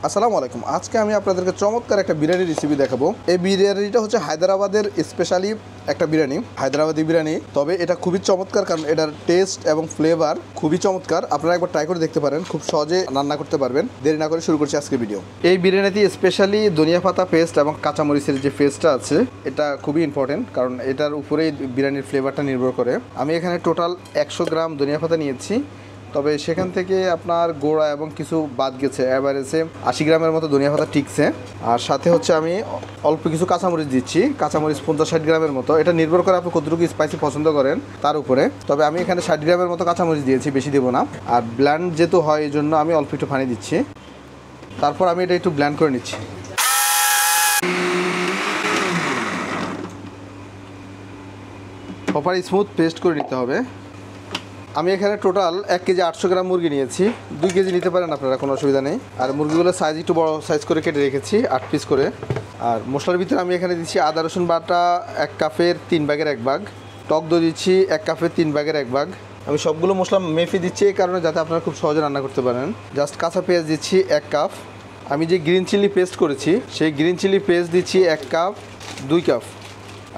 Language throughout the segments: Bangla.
আসসালামু আলাইকুম। আজকে আমি আপনাদেরকে চমৎকার একটা বিরিয়ানি রেসিপি দেখাবো। এই বিরিয়ানিটা হচ্ছে হায়দ্রাবাদের স্পেশালি একটা বিরিয়ানি, হায়দ্রাবাদি বিরিয়ানি। তবে এটা খুবই চমৎকার, কারণ এটার টেস্ট এবং ফ্লেভার খুবই চমৎকার। আপনারা একবার ট্রাই করে দেখতে পারেন, খুব সহজে রান্না করতে পারবেন। দেরি না করে শুরু করছি আজকে ভিডিও। এই বিরিয়ানিতে স্পেশালি ধনিয়া পাতা পেস্ট এবং কাঁচামরিচের যে পেস্টটা আছে, এটা খুবই ইম্পর্টেন্ট, কারণ এটার উপরেই বিরিয়ানির ফ্লেভারটা নির্ভর করে। আমি এখানে টোটাল 100 গ্রাম ধনিয়া পাতা নিয়েছি, তবে সেখান থেকে আপনার গোড়া এবং কিছু বাদ গেছে। এভারেজে 80 গ্রামের মতো ধনিয়া পাতা টিকছে। আর সাথে হচ্ছে আমি অল্প কিছু কাঁচামরিচ দিচ্ছি, কাঁচামরিচ 50-60 গ্রামের মতো। এটা নির্ভর করে আপনি কতটুকু স্পাইসি পছন্দ করেন তার উপরে। তবে আমি এখানে 60 গ্রামের মতো কাঁচামরিচ দিয়েছি, বেশি দেবো না। আর ব্ল্যান্ড যেহেতু হয়, এই জন্য আমি অল্প একটু পানি দিচ্ছি। তারপর আমি এটা একটু ব্ল্যান্ড করে নিচ্ছি। প্রপার স্মুথ পেস্ট করে নিতে হবে। আমি এখানে টোটাল 1 কেজি 800 গ্রাম মুরগি নিয়েছি। 2 কেজি নিতে পারেন আপনারা, কোনো অসুবিধা নেই। আর মুরগিগুলোর সাইজ একটু বড় সাইজ করে কেটে রেখেছি, 8 পিস করে। আর মশলার ভিতরে আমি এখানে দিচ্ছি আদা রসুন বাটা 1 কাপের 3 ভাগের 1 ভাগ, টক দই দিচ্ছি 1 কাপের 3 ভাগের 1 ভাগ। আমি সবগুলো মশলা মেপে দিচ্ছি এই কারণে, যাতে আপনারা খুব সহজে রান্না করতে পারেন। জাস্ট কাঁচা পেঁয়াজ দিচ্ছি 1 কাপ। আমি যে গ্রিন চিলি পেস্ট করেছি, সেই গ্রিন চিলি পেস্ট দিচ্ছি 1 কাপ 2 কাপ।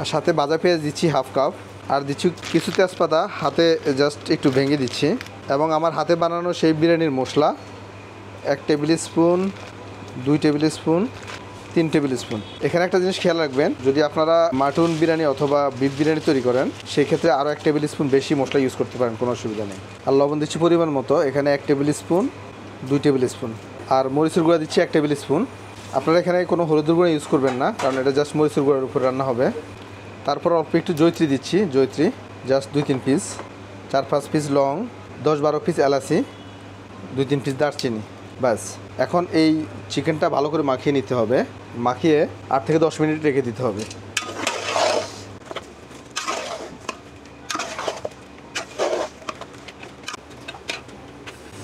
আর সাথে ভাজা পেঁয়াজ দিচ্ছি 1/2 কাপ। আর দিচ্ছি কিছু তেজপাতা হাতে জাস্ট একটু ভেঙে দিচ্ছি। এবং আমার হাতে বানানো সেই বিরিয়ানির মশলা 1 table spoon, 2 table spoon, 3 table spoon. এখানে একটা জিনিস খেয়াল রাখবেন, যদি আপনারা মাটন বিরিয়ানি অথবা বিফ বিরিয়ানি তৈরি করেন, সেক্ষেত্রে আরও 1 টেবিল স্পুন বেশি মশলা ইউজ করতে পারেন, কোনো অসুবিধা নেই। আর লবণ দিচ্ছি পরিমাণ মতো, এখানে 1 টেবিল স্পুন, 2 টেবিল স্পুন। আর মরিচের গুঁড়া দিচ্ছি 1 টেবিল স্পুন। আপনারা এখানে কোনো হলুদের গুঁড়া ইউজ করবেন না, কারণ এটা জাস্ট মরিচের গুঁড়ার উপর রান্না হবে। তারপর অল্প একটু জয়ত্রী দিচ্ছি, জয়ত্রী জাস্ট 2-3 পিস, 4-5 পিস লং, 10-12 পিস এলাচি, 2-3 পিস দারচিনি, ব্যাস। এখন এই চিকেনটা ভালো করে মাখিয়ে নিতে হবে। মাখিয়ে 8 থেকে 10 মিনিট রেখে দিতে হবে।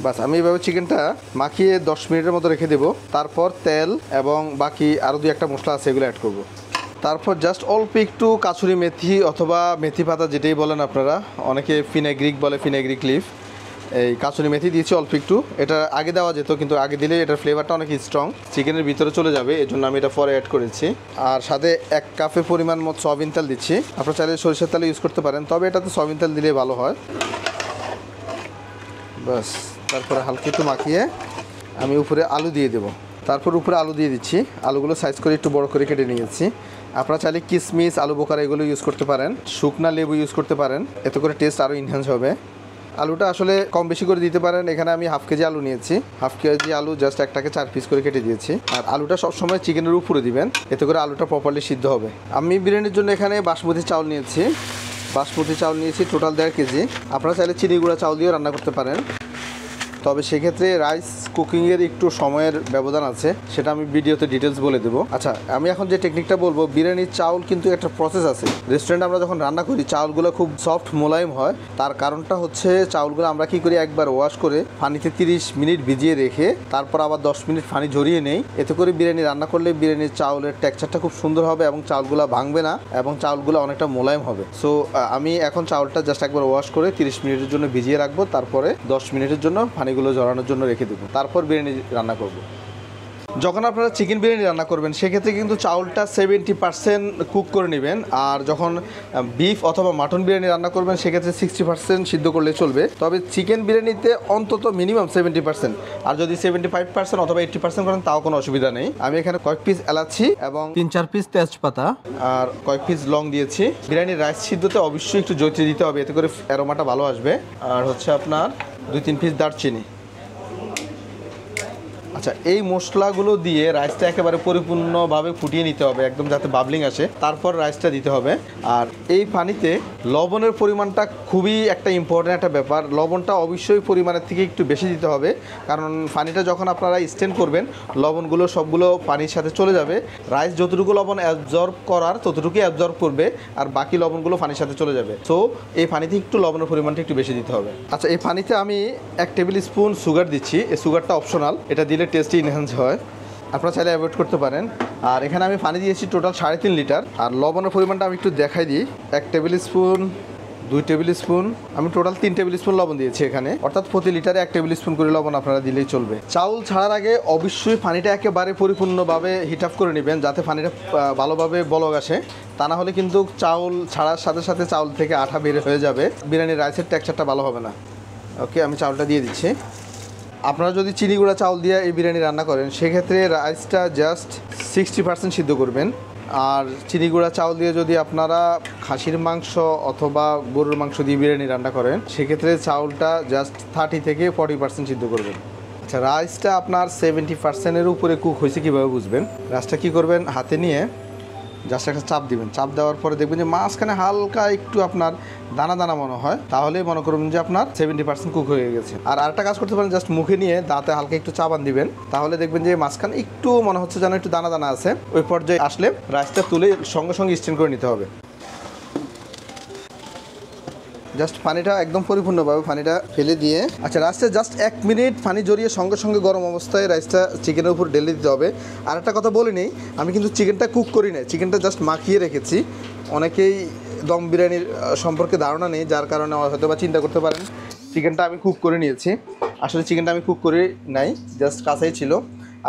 বাস, আমি এইভাবে চিকেনটা মাখিয়ে 10 মিনিটের মতো রেখে দেবো। তারপর তেল এবং বাকি আরও 2-1টা মশলা আছে, এগুলো অ্যাড করবো। তারপর জাস্ট অল্প একটু কাসুরি মেথি অথবা মেথি পাতা, যেটাই বলেন আপনারা, অনেকে ফিনাগ্রিক বলে, ফিনাগ্রিক লিফ। এই কাসুরি মেথি দিয়েছি অল্প একটু। এটা আগে দেওয়া যেত, কিন্তু আগে দিলে এটার ফ্লেভারটা অনেক স্ট্রং, চিকেনের ভিতরে চলে যাবে, এই জন্য আমি এটা পরে অ্যাড করেছি। আর সাথে 1 কাপের পরিমাণ মতো সয়াবিন তেল দিচ্ছি। আপনারা চাইলে সরিষার তেল ইউজ করতে পারেন, তবে এটাতে সয়াবিন তেল দিলে ভালো হয়। বাস, তারপরে হালকা একটু মাখিয়ে আমি উপরে আলু দিয়ে দেবো। তারপর উপরে আলু দিয়ে দিচ্ছি। আলুগুলো সাইজ করে একটু বড় করে কেটে নিয়েছি। আপনারা চাইলে কিশমিশ, আলু বোখারা এগুলো ইউজ করতে পারেন, শুকনা লেবু ইউজ করতে পারেন, এতে করে টেস্ট আরও এনহ্যান্স হবে। আলুটা আসলে কম বেশি করে দিতে পারেন। এখানে আমি 1/2 কেজি আলু নিয়েছি, 1/2 কেজি আলু জাস্ট একটাকে 4 পিস করে কেটে দিয়েছি। আর আলুটা সবসময় চিকেনের উপরে দিবেন, এতে করে আলুটা প্রপারলি সিদ্ধ হবে। আমি বিরিয়ানির জন্য এখানে বাসমতি চাউল নিয়েছি, টোটাল 1.5 কেজি। আপনারা চাইলে চিনি গুঁড়া চাউল দিয়েও রান্না করতে পারেন, তবে সেক্ষেত্রে রাইস কুকিংয়ের একটু সময়ের ব্যবধান আছে, সেটা আমি ভিডিওতে ডিটেলস বলে দেবো। আচ্ছা, আমি এখন যে টেকনিকটা বলবো, বিরিয়ানির চাউল কিন্তু একটা প্রসেস আছে। রেস্টুরেন্টে আমরা যখন রান্না করি, চাউলগুলো খুব সফট মোলায়েম হয়। তার কারণটা হচ্ছে, চাউলগুলো আমরা কী করি, একবার ওয়াশ করে পানিতে 30 মিনিট ভিজিয়ে রেখে তারপর আবার 10 মিনিট পানি ঝরিয়ে নেই। এতে করে বিরিয়ানি রান্না করলে বিরিয়ানির চাউলের টেক্সচারটা খুব সুন্দর হবে এবং চাউলগুলো ভাঙবে না এবং চাউলগুলো অনেকটা মোলায়েম হবে। সো আমি এখন চাউলটা জাস্ট একবার ওয়াশ করে 30 মিনিটের জন্য ভিজিয়ে রাখবো, তারপরে 10 মিনিটের জন্য পানিগুলো ঝরানোর জন্য রেখে দেবো। তারপর বিরিয়ানি রান্না করব। যখন আপনারা চিকেন বিরিয়ানি রান্না করবেন, সেক্ষেত্রে কিন্তু চাউলটা 70% কুক করে নেবেন। আর যখন বিফ অথবা মাটন বিরিয়ানি রান্না করবেন, সেক্ষেত্রে 60% সিদ্ধ করলে চলবে। তবে চিকেন বিরিয়ানিতে অন্তত মিনিমাম 70%। আর যদি 75% অথবা 80% করেন, তাও কোনো অসুবিধা নেই। আমি এখানে কয়েক পিস এলাচি এবং 3-4 পিস তেজপাতা আর কয়েক পিস লং দিয়েছি। বিরিয়ানির রাইস সিদ্ধতে অবশ্যই একটু জয়ত্রী দিতে হবে, এতে করে অ্যারোমাটা ভালো আসবে। আর হচ্ছে আপনার 2-3 পিস দারচিনি। আচ্ছা, এই মশলাগুলো দিয়ে রাইসটা একেবারে পরিপূর্ণভাবে ফুটিয়ে নিতে হবে, একদম যাতে বাবলিং আসে। তারপর রাইসটা দিতে হবে। আর এই পানিতে লবণের পরিমাণটা খুবই একটা ইম্পর্ট্যান্ট একটা ব্যাপার। লবণটা অবশ্যই পরিমাণের থেকে একটু বেশি দিতে হবে, কারণ পানিটা যখন আপনারা স্টেন করবেন, লবণগুলো সবগুলো পানির সাথে চলে যাবে। রাইস যতটুকু লবণ অ্যাবজর্ব করার, ততটুকুই অ্যাবজর্ব করবে, আর বাকি লবণগুলো পানির সাথে চলে যাবে। সো এই পানিতে একটু লবণের পরিমাণটা একটু বেশি দিতে হবে। আচ্ছা, এই পানিতে আমি 1 টেবিল স্পুন সুগার দিচ্ছি। এই সুগারটা অপশনাল, এটা দিলে টেস্টই এনহ্যান্স হয়, আপনারা চাইলে অ্যাভয়েড করতে পারেন। আর এখানে আমি পানি দিয়েছি টোটাল 3.5 লিটার। আর লবণের পরিমাণটা আমি একটু দেখাই দিই। 1 টেবিল স্পুন 2 টেবিল স্পুন, আমি টোটাল 3 টেবিল স্পুন লবণ দিয়েছি এখানে, অর্থাৎ প্রতি লিটারে 1 টেবিল স্পুন করে লবণ আপনারা দিলেই চলবে। চাউল ছাড়ার আগে অবশ্যই পানিটা একেবারে পরিপূর্ণভাবে হিট আপ করে নেবেন, যাতে পানিটা ভালোভাবে বলক আসে। তা না হলে কিন্তু চাউল ছাড়ার সাথে সাথে চাউল থেকে আঠা বের হয়ে যাবে, বিরিয়ানির রাইসের টেক্সচারটা ভালো হবে না। ওকে, আমি চাউলটা দিয়ে দিচ্ছি। আপনারা যদি চিনি গুঁড়া চাউল দিয়ে এই বিরিয়ানি রান্না করেন, সেক্ষেত্রে রাইসটা জাস্ট 60% সিদ্ধ করবেন। আর চিনি গুঁড়া চাউল দিয়ে যদি আপনারা খাসির মাংস অথবা গরুর মাংস দিয়ে বিরিয়ানি রান্না করেন, সেক্ষেত্রে চাউলটা জাস্ট 30 থেকে 40% সিদ্ধ করবেন। আচ্ছা, রাইসটা আপনার 70%-এর উপরে কুক হয়েছে কীভাবে বুঝবেন? রাইসটা কী করবেন, হাতে নিয়ে জাস্ট একটা চাপ দিবেন। চাপ দেওয়ার পরে দেখবেন যে মাঝখানে হালকা একটু আপনার দানা দানা মনে হয়, তাহলে মনে করবেন যে আপনার 70% কুক হয়ে গেছে। আর আরেকটা কাজ করতে পারেন, জাস্ট মুখে নিয়ে দাঁতে হালকা একটু চাবান দিবেন, তাহলে দেখবেন যে মাঝখানে একটু মনে হচ্ছে যেন একটু দানা দানা আছে। ওই পর্যায়ে আসলে রাইসটা তুলে সঙ্গে সঙ্গে স্টেন করে নিতে হবে। জাস্ট পানিটা একদম পরিপূর্ণভাবে পানিটা ফেলে দিয়ে, আচ্ছা, রাইসটা জাস্ট 1 মিনিট পানি জড়িয়ে সঙ্গে সঙ্গে গরম অবস্থায় রাইসটা চিকেনের উপর ঢেলে দিতে হবে। আর একটা কথা বলে নেই, আমি কিন্তু চিকেনটা কুক করি না, চিকেনটা জাস্ট মাখিয়ে রেখেছি। অনেকেই দম বিরিয়ানির সম্পর্কে ধারণা নেই, যার কারণে হয়তো বা চিন্তা করতে পারেন চিকেনটা আমি কুক করে নিয়েছি। আসলে চিকেনটা আমি কুক করে নাই, জাস্ট কাঁচাই ছিল।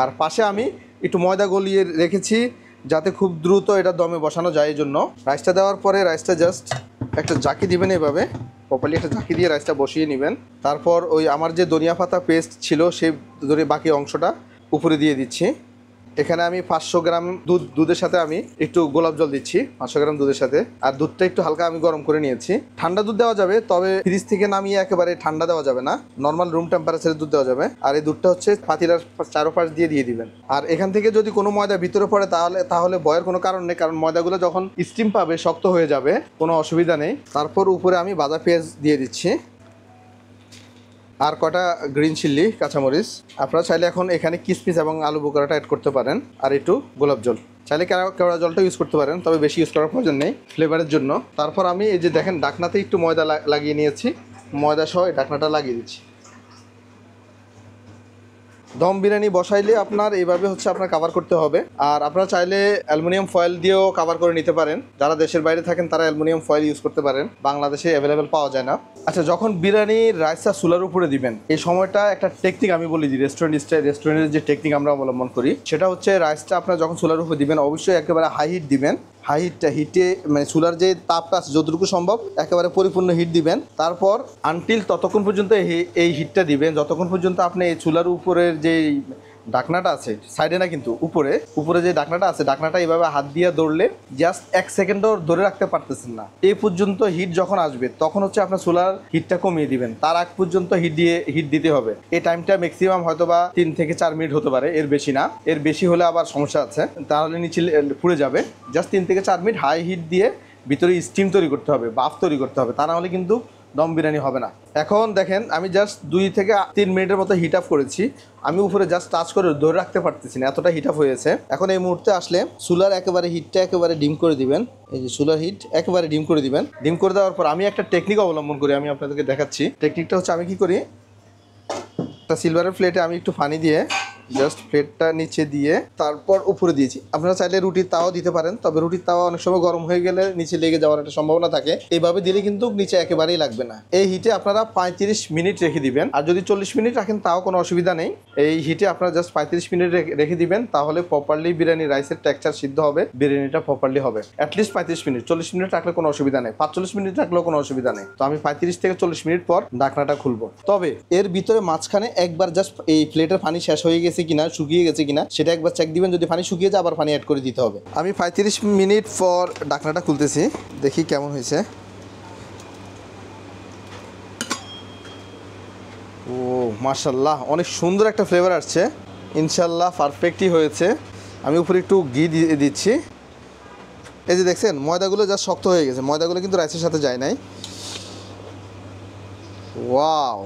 আর পাশে আমি একটু ময়দা গলিয়ে রেখেছি, যাতে খুব দ্রুত এটা দমে বসানো যায়। এই জন্য রাইসটা দেওয়ার পরে রাইসটা জাস্ট একটা জাকি দিবেন, এভাবে প্রপারলি একটা জাকি দিয়ে রাইসটা বসিয়ে নেবেন। তারপর ওই আমার যে ধনিয়া পাতা পেস্ট ছিল, সেই বাকি অংশটা উপরে দিয়ে দিচ্ছি। এখানে আমি 500 গ্রাম দুধের সাথে আমি একটু গোলাপ জল দিচ্ছি, 500 গ্রাম দুধের সাথে। আর দুধটা একটু হালকা আমি গরম করে নিয়েছি। ঠান্ডা দুধ দেওয়া যাবে, তবে ফ্রিজ থেকে নামিয়ে একেবারে ঠান্ডা দেওয়া যাবে না, নর্মাল রুম টেম্পারেচারের দুধ দেওয়া যাবে। আর এই দুধটা হচ্ছে পাতিলার চারোপাশ দিয়ে দিবেন। আর এখান থেকে যদি কোনো ময়দা ভিতরে পড়ে তাহলে ভয়ের কোনো কারণ নেই, কারণ ময়দাগুলো যখন স্টিম পাবে শক্ত হয়ে যাবে, কোনো অসুবিধা নেই। তারপর উপরে আমি ভাজা পেঁয়াজ দিয়ে দিচ্ছি, আর কটা গ্রিন চিল্লি কাঁচামরিচ। আপনারা চাইলে এখন এখানে কিশমিশ এবং আলু বোখারাটা অ্যাড করতে পারেন, আর একটু গোলাপ জল। চাইলে কেওড়া জলটা ইউজ করতে পারেন, তবে বেশি ইউজ করার প্রয়োজন নেই ফ্লেভারের জন্য। তারপর আমি এই যে দেখেন ঢাকনাতে একটু ময়দা লাগিয়ে নিয়েছি, ময়দা সহ এই ঢাকনাটা লাগিয়ে দিচ্ছি। দম বিরিয়ানি বসাইলে আপনার এইভাবে হচ্ছে আপনার কাভার করতে হবে। আর আপনারা চাইলে অ্যালুমিনিয়াম ফয়েল দিয়েও কাভার করে নিতে পারেন। যারা দেশের বাইরে থাকেন তারা অ্যালুমিনিয়াম ফয়েল ইউজ করতে পারেন, বাংলাদেশে অ্যাভেলেবেল পাওয়া যায় না। আচ্ছা, যখন বিরিয়ানির রাইসটা চুলার উপরে দিবেন, এই সময়টা একটা টেকনিক আমি বলে দিই। রেস্টুরেন্টের যে টেকনিক আমরা অবলম্বন করি, সেটা হচ্ছে রাইসটা আপনার যখন চুলার উপরে দিবেন, অবশ্যই একেবারে হাই হিট দিবেন। হিটে মানে চুলার যে তাপটা আছে যতটুকু সম্ভব একেবারে পরিপূর্ণ হিট দিবেন। তারপর আনটিল ততক্ষণ পর্যন্ত এই হিটটা দিবেন যতক্ষণ পর্যন্ত আপনি এই চুলার উপরের যে ঢাকনাটা আছে, সাইডে না কিন্তু উপরে যে ঢাকনাটা আছে, ঢাকনাটা এইভাবে হাত দিয়ে ধরলে জাস্ট 1 সেকেন্ডও ধরে রাখতে পারতেছেন না। এই পর্যন্ত হিট যখন আসবে তখন হচ্ছে আপনার চুলার হিটটা কমিয়ে দিবেন। তার আগ পর্যন্ত হিট দিতে হবে। এই টাইমটা ম্যাক্সিমাম হয়তো বা 3 থেকে 4 মিনিট হতে পারে, এর বেশি না। এর বেশি হলে আবার সমস্যা আছে, তাহলে নিচে পুড়ে যাবে। জাস্ট 3 থেকে 4 মিনিট হাই হিট দিয়ে ভিতরে স্টিম তৈরি করতে হবে, বাফ তৈরি করতে হবে, তা না হলে কিন্তু দম বিরিয়ানি হবে না। এখন দেখেন আমি জাস্ট 2 থেকে 3 মিনিটের মতো হিট আপ করেছি। আমি উপরে জাস্ট টাচ করে ধরে রাখতে পারতেছি না, এতটা হিট আপ হয়েছে। এখন এই মুহূর্তে আসলে চুলার একেবারে হিটটা একেবারে ডিম করে দিবেন। এই যে চুলার হিট একেবারে ডিম করে দিবেন। ডিম করে দেওয়ার পর আমি একটা টেকনিক অবলম্বন করি, আমি আপনাদেরকে দেখাচ্ছি। টেকনিকটা হচ্ছে আমি কি করি, একটা সিলভারের প্লেটে আমি একটু পানি দিয়ে জাস্ট প্লেটটা নিচে দিয়ে তারপর উপরে দিয়েছি। আপনারা চাইলে রুটির তাওয়া দিতে পারেন, তবে রুটির তাওয়া অনেক সময় গরম হয়ে গেলে নিচে লেগে যাওয়ার একটা সম্ভাবনা থাকে। এইভাবে দিলে কিন্তু নিচে একেবারেই লাগবে না। এই হিটে আপনারা 35 মিনিট রেখে দিবেন। আর যদি 40 মিনিট রাখেন তাও কোনো অসুবিধা নেই। এই হিটে আপনারা জাস্ট 35 মিনিট রেখে দিবেন, তাহলে প্রপারলি বিরিয়ানি রাইসের টেক্সচার সিদ্ধ হবে, বিরিয়ানিটা প্রপারলি হবে। অ্যাটলিস্ট 35 মিনিট, 40 মিনিট রাখলে কোনো অসুবিধা নেই, 45 মিনিট রাখলেও কোনো অসুবিধা নেই। তো আমি 35 থেকে 40 মিনিট পর ঢাকনাটা খুলবো। তবে এর ভিতরে মাঝখানে একবার জাস্ট এই প্লেটের পানি শেষ হয়ে গেছে কিনা, শুকিয়ে গেছে কিনা সেটা একবার চেক দিবেন। যদি পানি শুকিয়ে যায় আবার পানি অ্যাড করে দিতে হবে। আমি 35 মিনিট পর ঢাকনাটা খুলতেছি, দেখি কেমন হয়েছে। ও মাশাআল্লাহ, অনেক সুন্দর একটা ফ্লেভার আসছে। ইনশাল্লাহ পারফেক্টই হয়েছে। আমি উপরে একটু ঘি দিয়ে দিচ্ছি। এই যে দেখছেন ময়দাগুলো যা শক্ত হয়ে গেছে, ময়দাগুলো কিন্তু রাইসের সাথে যায় নাই। ওয়াও,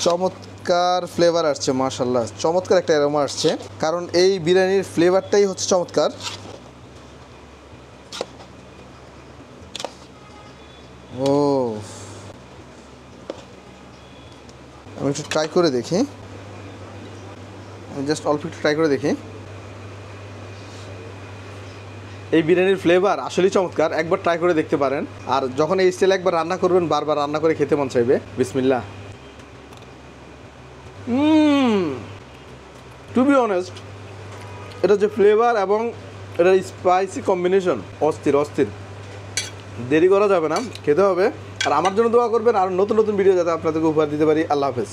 চমৎকার ফ্লেভার আসছে মাশাআল্লাহ, চমৎকার একটা অ্যারোমা আসছে। কারণ এই বিরিয়ানির ফ্লেভারটাই হচ্ছে চমৎকার। ও, আমি একটু ট্রাই করে দেখি, আমি জাস্ট অল্প একটু ট্রাই করে দেখি। এই বিরিয়ানির ফ্লেভার আসলেই চমৎকার, একবার ট্রাই করে দেখতে পারেন। আর যখন এই স্টাইলে একবার রান্না করবেন বারবার রান্না করে খেতে মন চাইবে। বিসমিল্লাহ। টু বি অনেস্ট, এটা যে ফ্লেভার এবং এটার স্পাইসি কম্বিনেশন অস্থির অস্থির। দেরি করা যাবে না, খেতে হবে। আর আমার জন্য দোয়া করবেন আর নতুন নতুন ভিডিও যাতে আপনাদেরকে উপহার দিতে পারি। আল্লাহ হাফেজ।